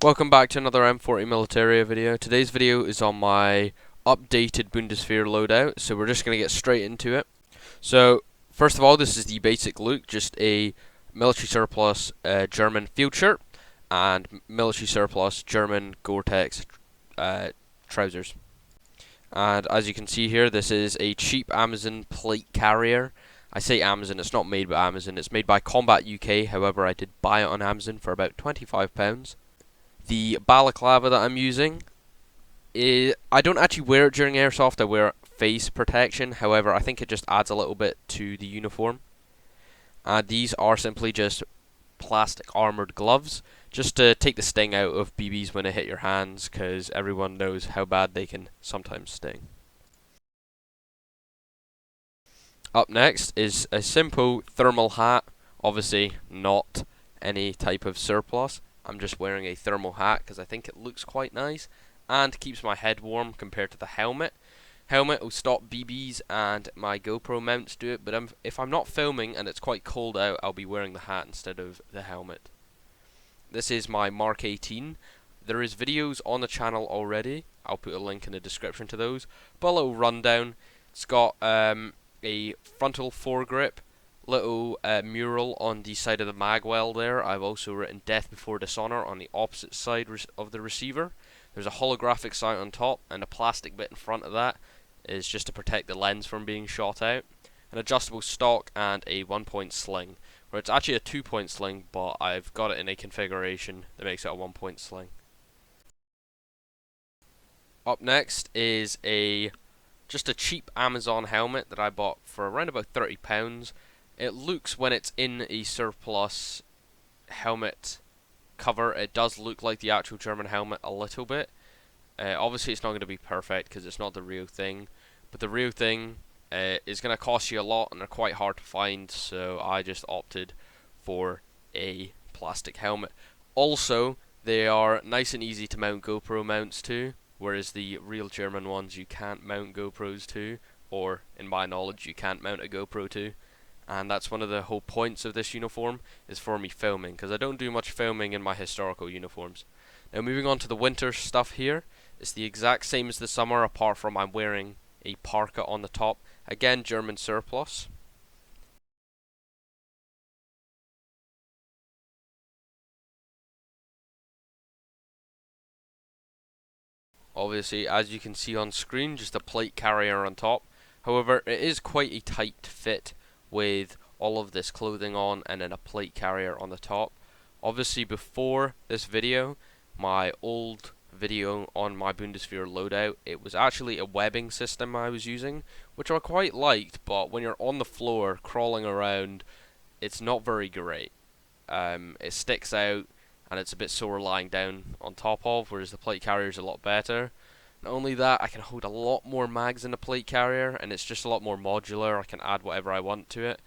Welcome back to another M40 Militaria video. Today's video is on my updated Bundeswehr loadout, so we're just going to get straight into it. So, first of all, this is the basic look, just a military surplus German field shirt and military surplus German Gore-Tex trousers. And as you can see here, this is a cheap Amazon plate carrier. I say Amazon, it's not made by Amazon, it's made by Combat UK, however I did buy it on Amazon for about £25. The balaclava that I'm using, I don't actually wear it during Airsoft, I wear face protection, however I think it just adds a little bit to the uniform. These are simply just plastic armoured gloves, just to take the sting out of BBs when they hit your hands, because everyone knows how bad they can sometimes sting. Up next is a simple thermal hat, obviously not any type of surplus. I'm just wearing a thermal hat because I think it looks quite nice and keeps my head warm compared to the helmet. Helmet will stop BBs and my GoPro mounts do it, but if I'm not filming and it's quite cold out, I'll be wearing the hat instead of the helmet. This is my Mark 18. There is videos on the channel already. I'll put a link in the description to those. But a little rundown. It's got a frontal foregrip, little mural on the side of the mag well there. I've also written Death Before Dishonor on the opposite side of the receiver. There's a holographic sight on top, and a plastic bit in front of that is just to protect the lens from being shot out. An adjustable stock and a 1-point sling, where it's actually a 2-point sling, but I've got it in a configuration that makes it a 1-point sling. Up next is just a cheap Amazon helmet that I bought for around about £30. It looks, when it's in a surplus helmet cover, it does look like the actual German helmet a little bit. Obviously it's not going to be perfect because it's not the real thing, but the real thing is going to cost you a lot and they're quite hard to find, so I just opted for a plastic helmet. Also, they are nice and easy to mount GoPro mounts to, whereas the real German ones you can't mount GoPros to, or in my knowledge you can't mount a GoPro to. And that's one of the whole points of this uniform, is for me filming, because I don't do much filming in my historical uniforms. Now moving on to the winter stuff here, it's the exact same as the summer, apart from I'm wearing a parka on the top. Again, German surplus. Obviously, as you can see on screen, just a plate carrier on top. However, it is quite a tight fit with all of this clothing on and then a plate carrier on the top. Obviously, before this video, my old video on my Bundeswehr loadout, it was actually a webbing system I was using, which I quite liked, but when you're on the floor crawling around, it's not very great. It sticks out and it's a bit sore lying down on top of, whereas the plate carrier is a lot better. Not only that, I can hold a lot more mags in the plate carrier, and it's just a lot more modular. I can add whatever I want to it,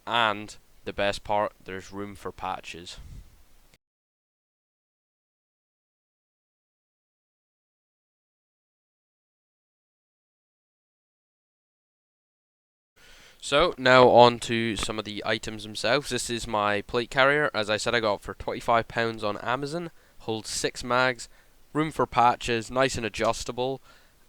and the best part, there's room for patches. So now on to some of the items themselves. This is my plate carrier. As I said, I got it for £25 on Amazon. Holds 6 mags, room for patches, nice and adjustable.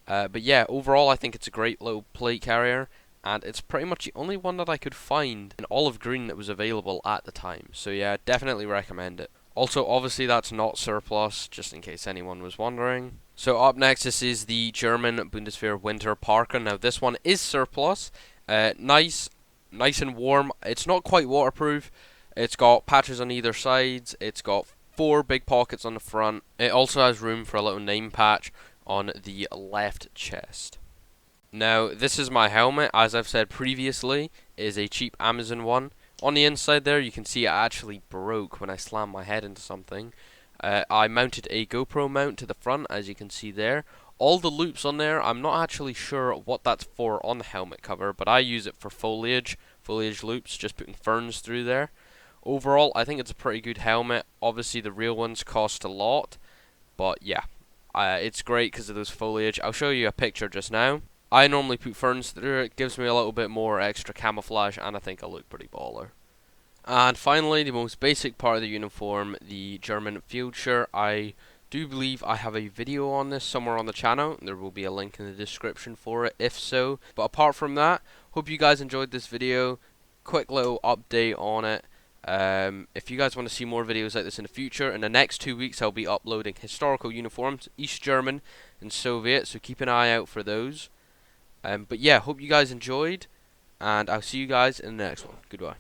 But yeah, overall I think it's a great little plate carrier, and it's pretty much the only one that I could find in olive green that was available at the time. So yeah, definitely recommend it. Also, obviously that's not surplus, just in case anyone was wondering. So up next, this is the German Bundeswehr winter parka. Now this one is surplus. Nice and warm. It's not quite waterproof. It's got patches on either sides. It's got 4 big pockets on the front. It also has room for a little name patch on the left chest. Now this is my helmet, as I've said previously, is a cheap Amazon one. On the inside there you can see it actually broke when I slammed my head into something. I mounted a GoPro mount to the front, as you can see there. All the loops on there, I'm not actually sure what that's for on the helmet cover, but I use it for foliage loops, just putting ferns through there. Overall, I think it's a pretty good helmet. Obviously the real ones cost a lot, but yeah, it's great because of those foliage. I'll show you a picture just now. I normally put ferns through it, gives me a little bit more extra camouflage, and I think I look pretty baller. And finally, the most basic part of the uniform, the German field shirt. I do believe I have a video on this somewhere on the channel. There will be a link in the description for it if so. But apart from that, hope you guys enjoyed this video. Quick little update on it. If you guys want to see more videos like this in the future, in the next 2 weeks I'll be uploading historical uniforms, East German and Soviet, so keep an eye out for those. But yeah, hope you guys enjoyed, and I'll see you guys in the next one. Goodbye.